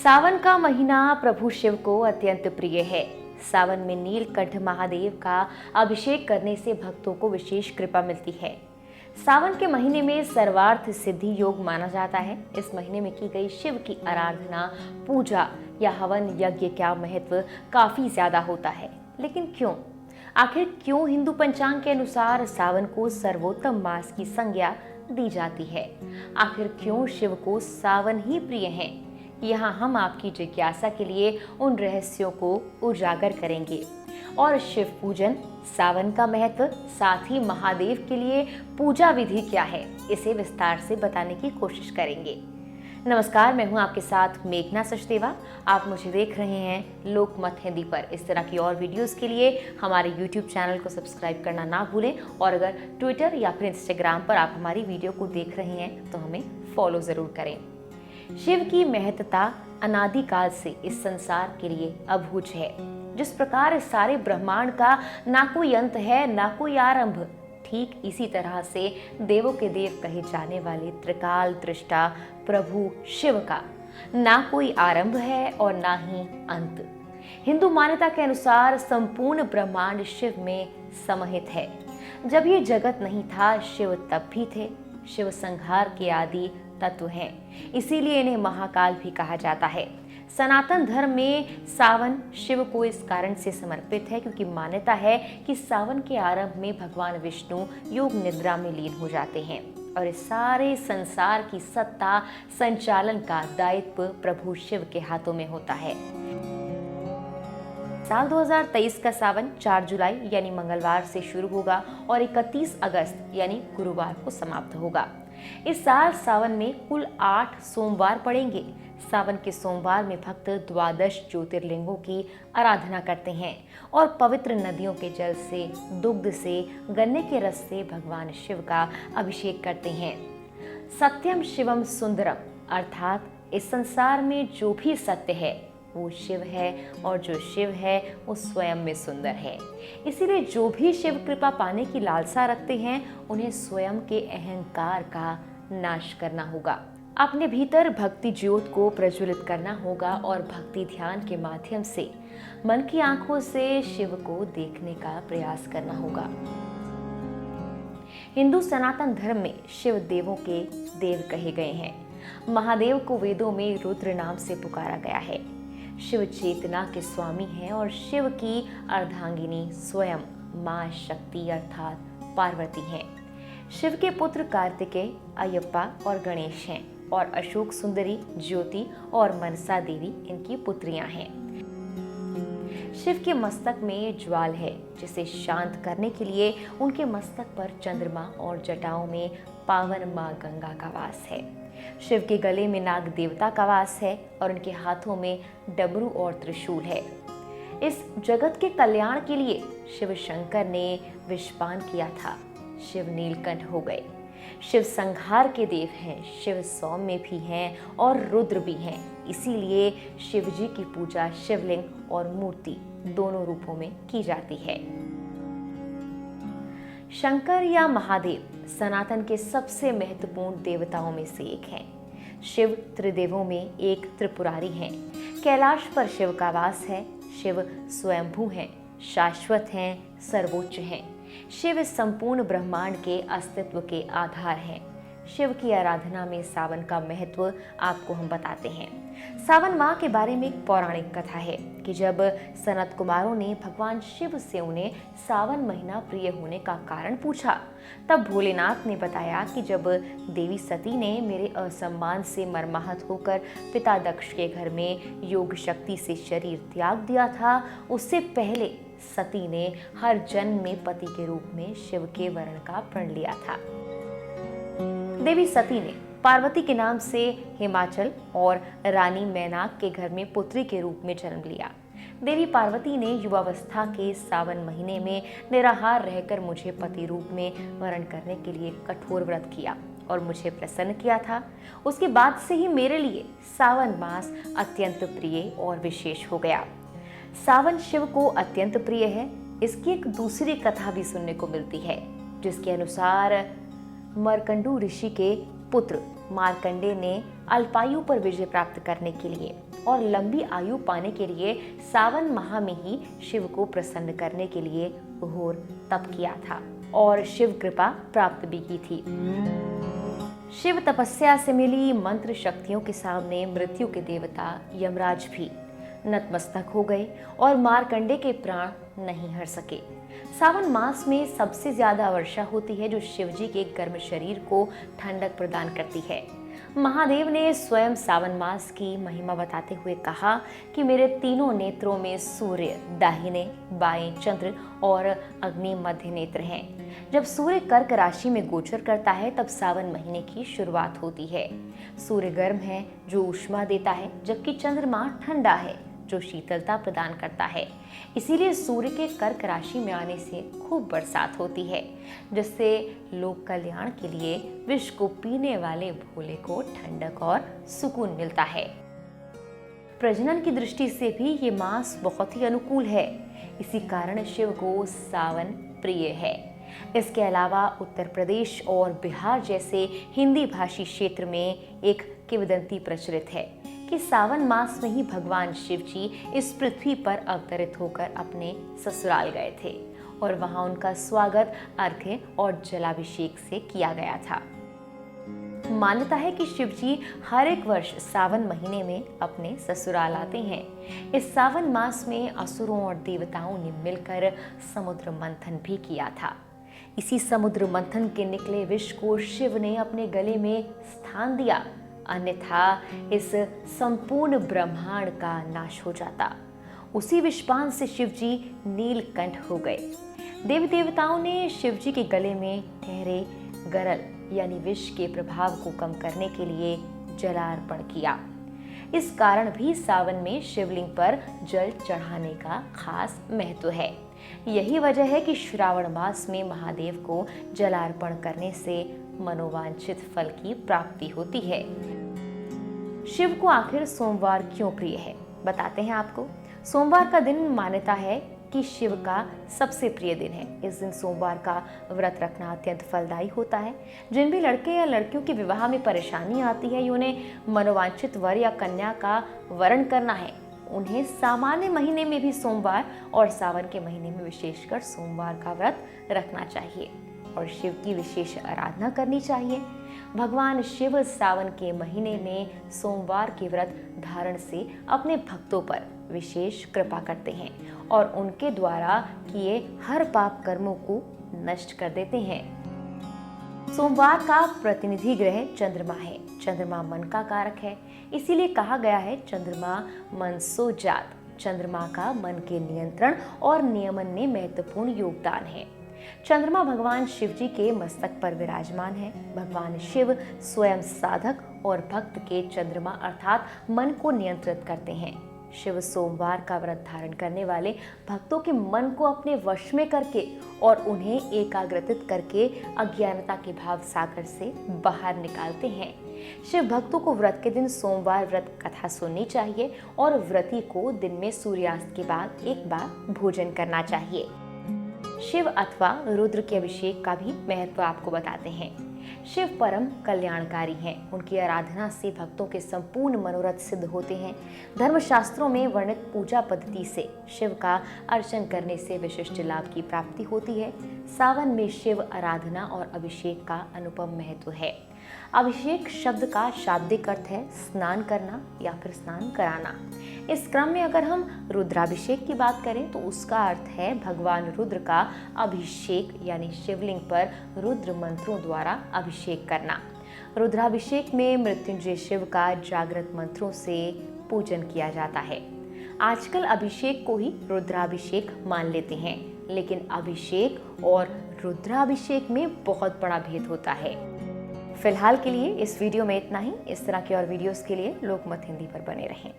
सावन का महीना प्रभु शिव को अत्यंत प्रिय है। सावन में नीलकंठ महादेव का अभिषेक करने से भक्तों को विशेष कृपा मिलती है। सावन के महीने में सर्वार्थ सिद्धि योग माना जाता है। इस महीने में की गई शिव की आराधना, पूजा या हवन यज्ञ का महत्व काफी ज्यादा होता है। लेकिन क्यों? आखिर क्यों हिंदू पंचांग के अनुसार सावन को सर्वोत्तम मास की संज्ञा दी जाती है? आखिर क्यों शिव को सावन ही प्रिय है? यहाँ हम आपकी जिज्ञासा के लिए उन रहस्यों को उजागर करेंगे और शिव पूजन, सावन का महत्व, साथ ही महादेव के लिए पूजा विधि क्या है, इसे विस्तार से बताने की कोशिश करेंगे। नमस्कार, मैं हूं आपके साथ मेघना सचदेवा। आप मुझे देख रहे हैं लोकमत हिंदी पर। इस तरह की और वीडियोस के लिए हमारे YouTube चैनल को सब्सक्राइब करना ना भूलें और अगर ट्विटर या फिर इंस्टाग्राम पर आप हमारी वीडियो को देख रहे हैं तो हमें फॉलो जरूर करें। शिव की महत्ता अनादिकाल से इस संसार के लिए अबूझ है। जिस प्रकार इस सारे ब्रह्मांड का ना कोई अंत है ना कोई आरंभ, ठीक इसी तरह से देवों के देव कहे जाने वाले त्रिकाल दृष्टा प्रभु शिव का ना कोई आरंभ है और ना ही अंत। हिंदू मान्यता के अनुसार संपूर्ण ब्रह्मांड शिव में समाहित है। जब ये जगत नहीं था, शिव तब भी थे। शिव संहार के आदि तत्व हैं, इसीलिए इन्हें महाकाल भी कहा जाता है। सनातन धर्म में सावन शिव को इस कारण से समर्पित है क्योंकि मान्यता है कि सावन के आरंभ में भगवान विष्णु योग निद्रा में लीन हो जाते हैं और इस सारे संसार की सत्ता संचालन का दायित्व प्रभु शिव के हाथों में होता है। साल 2023 का सावन 4 जुलाई यानी मंगलवार से शुरू होगा और 31 अगस्त यानी गुरुवार को समाप्त होगा। इस साल सावन में कुल 8 सोमवार पड़ेंगे। सावन के सोमवार में भक्त द्वादश ज्योतिर्लिंगों की आराधना करते हैं और पवित्र नदियों के जल से, दुग्ध से, गन्ने के रस से भगवान शिव का अभिषेक करते हैं। सत्यम शिवम सुंदरम, अर्थात इस संसार में जो भी सत्य है वो शिव है और जो शिव है वो स्वयं में सुंदर है। इसीलिए जो भी शिव कृपा पाने की लालसा रखते हैं उन्हें स्वयं के अहंकार का नाश करना होगा। अपने भीतर भक्ति ज्योत को प्रज्वलित करना होगा और भक्ति ध्यान के माध्यम से मन की आंखों से शिव को देखने का प्रयास करना होगा। हिंदू सनातन धर्म में शिव देवों के देव कहे गए हैं। महादेव को वेदों में रुद्र नाम से पुकारा गया है। शिव चेतना के स्वामी हैं और शिव की अर्धांगिनी स्वयं मां शक्ति अर्थात पार्वती हैं। शिव के पुत्र कार्तिकेय, अयप्पा और गणेश हैं और अशोक सुंदरी, ज्योति और मनसा देवी इनकी पुत्रियां हैं। शिव के मस्तक में ज्वाल है जिसे शांत करने के लिए उनके मस्तक पर चंद्रमा और जटाओं में पावन मां गंगा का वास है। शिव के गले में नाग देवता का वास है और उनके हाथों में डमरू और त्रिशूल है। इस जगत के कल्याण के लिए शिव शंकर ने विषपान किया था। शिव नीलकंठ हो गए। शिव संहार के देव हैं, शिव सौम्य भी हैं और रुद्र भी हैं। इसीलिए शिव जी की पूजा शिवलिंग और मूर्ति दोनों रूपों में की जाती है। शंकर या महादेव सनातन के सबसे महत्वपूर्ण देवताओं में से एक हैं। शिव त्रिदेवों में एक त्रिपुरारी हैं। कैलाश पर शिव का वास है। शिव स्वयंभू हैं, शाश्वत हैं, सर्वोच्च हैं। शिव संपूर्ण ब्रह्मांड के अस्तित्व के आधार हैं। शिव की आराधना में सावन का महत्व आपको हम बताते हैं। सावन माह के बारे में एक पौराणिक कथा है कि जब सनत कुमारों ने भगवान शिव से उन्हें सावन महीना प्रिय होने का कारण पूछा, तब भोलेनाथ ने बताया कि जब देवी सती ने मेरे असम्मान से मर्माहत होकर पिता दक्ष के घर में योग शक्ति से शरीर त्याग दिया था, उससे पहले सती ने हर जन्म में पति के रूप में शिव के वर्ण का प्रण लिया था। देवी सती ने पार्वती के नाम से हिमाचल और रानी मैनाक के घर में पुत्री के रूप में जन्म लिया। देवी पार्वती ने युवावस्था के सावन महीने में निराहार रहकर मुझे पति रूप में वरण करने के लिए कठोर व्रत किया और मुझे प्रसन्न किया था। उसके बाद से ही मेरे लिए सावन मास अत्यंत प्रिय और विशेष हो गया। सावन शिव को अत्यंत प्रिय है। इसकी एक दूसरी कथा भी सुनने को मिलती है जिसके अनुसार मरकंडू ऋषि के पुत्र मार्कंडे ने अल्पायु पर विजय प्राप्त करने के लिए और लंबी आयु पाने के लिए सावन माह में ही शिव को प्रसन्न करने के लिए घोर तप किया था और शिव कृपा प्राप्त भी की थी। शिव तपस्या से मिली मंत्र शक्तियों के सामने मृत्यु के देवता यमराज भी नतमस्तक हो गए और मार्कंडे के प्राण नहीं हर सके। सावन मास में सबसे ज्यादा वर्षा होती है, जो शिवजी के गर्म शरीर को ठंडक प्रदान करती है। महादेव ने स्वयं सावन मास की महिमा बताते हुए कहा कि मेरे तीनों नेत्रों में सूर्य दाहिने बाएं चंद्र और अग्नि मध्य नेत्र हैं। जब सूर्य कर्क राशि में गोचर करता है तब सावन महीने की शुरुआत होती है। सूर्य गर्म है जो ऊष्मा देता है, जबकि चंद्रमा ठंडा है जो शीतलता प्रदान करता है। इसीलिए सूर्य के कर्क राशि में आने से खूब बरसात होती है, जिससे लोक कल्याण के लिए विष को पीने वाले भोले को ठंडक और सुकून मिलता है। प्रजनन की दृष्टि से भी ये मास बहुत ही अनुकूल है। इसी कारण शिव को सावन प्रिय है। इसके अलावा उत्तर प्रदेश और बिहार जैसे हिंदी भाषी क्षेत्र में एक किंवदंती प्रचलित है कि सावन मास में ही भगवान शिव जी इस पृथ्वी पर अवतरित होकर अपने ससुराल गए थे और वहां उनका स्वागत अर्घ्य और जलाभिषेक से किया गया था। मान्यता है कि शिव जी हर एक वर्ष सावन महीने में अपने ससुराल आते हैं। इस सावन मास में असुरों और देवताओं ने मिलकर समुद्र मंथन भी किया था। इसी समुद्र मंथन के निकले विष को शिव ने अपने गले में स्थान दिया, अन्यथा इस संपूर्ण ब्रह्मांड का नाश हो जाता। उसी विषपान से शिव जी नीलकंठ हो गए। देवी देवताओं ने शिव जी के गले में ठहरे गरल यानी विष के प्रभाव को कम करने के लिए जलार्पण किया। इस कारण भी सावन में शिवलिंग पर जल चढ़ाने का खास महत्व है। यही वजह है कि श्रावण मास में महादेव को जलार्पण करने से मनोवांछित फल की प्राप्ति होती है। शिव को आखिर सोमवार क्यों प्रिय है, बताते हैं आपको। सोमवार का दिन मान्यता है कि शिव का सबसे प्रिय दिन है। इस दिन सोमवार का व्रत रखना अत्यंत फलदायी होता है। जिन भी लड़के या लड़कियों के विवाह में परेशानी आती है, उन्हें मनोवांछित वर या कन्या का वरण करना है, उन्हें सामान्य महीने में भी सोमवार और सावन के महीने में विशेषकर सोमवार का व्रत रखना चाहिए और शिव की विशेष आराधना करनी चाहिए। भगवान शिव सावन के महीने में सोमवार के व्रत धारण से अपने भक्तों पर विशेष कृपा करते हैं और उनके द्वारा किए हर पाप कर्मों को नष्ट कर देते हैं। सोमवार का प्रतिनिधि ग्रह चंद्रमा है। चंद्रमा मन का कारक है, इसीलिए कहा गया है चंद्रमा मन सो जात। चंद्रमा का मन के नियंत्रण और नियमन में महत्वपूर्ण योगदान है। चंद्रमा भगवान शिव जी के मस्तक पर विराजमान है। भगवान शिव स्वयं साधक और भक्त के चंद्रमा अर्थात मन को नियंत्रित करते हैं। शिव सोमवार का व्रत धारण करने वाले भक्तों के मन को अपने वश में करके और उन्हें एकाग्रचित करके अज्ञानता के भाव सागर से बाहर निकालते हैं। शिव भक्तों को व्रत के दिन सोमवार व्रत कथा सुननी चाहिए और व्रती को दिन में सूर्यास्त के बाद एक बार भोजन करना चाहिए। शिव अथवा रुद्र के अभिषेक का भी महत्व आपको बताते हैं। शिव परम कल्याणकारी हैं। उनकी आराधना से भक्तों के संपूर्ण मनोरथ सिद्ध होते हैं। धर्मशास्त्रों में वर्णित पूजा पद्धति से शिव का अर्चन करने से विशिष्ट लाभ की प्राप्ति होती है। सावन में शिव आराधना और अभिषेक का अनुपम महत्व है। अभिषेक शब्द का शाब्दिक अर्थ है स्नान करना या फिर स्नान कराना। इस क्रम में अगर हम रुद्राभिषेक की बात करें तो उसका अर्थ है भगवान रुद्र का अभिषेक यानी शिवलिंग पर रुद्र मंत्रों द्वारा अभिषेक करना। रुद्राभिषेक में मृत्युंजय शिव का जागृत मंत्रों से पूजन किया जाता है। आजकल अभिषेक को ही रुद्राभिषेक मान लेते हैं, लेकिन अभिषेक और रुद्राभिषेक में बहुत बड़ा भेद होता है। फिलहाल के लिए इस वीडियो में इतना ही। इस तरह के और वीडियोस के लिए लोकमत हिंदी पर बने रहें।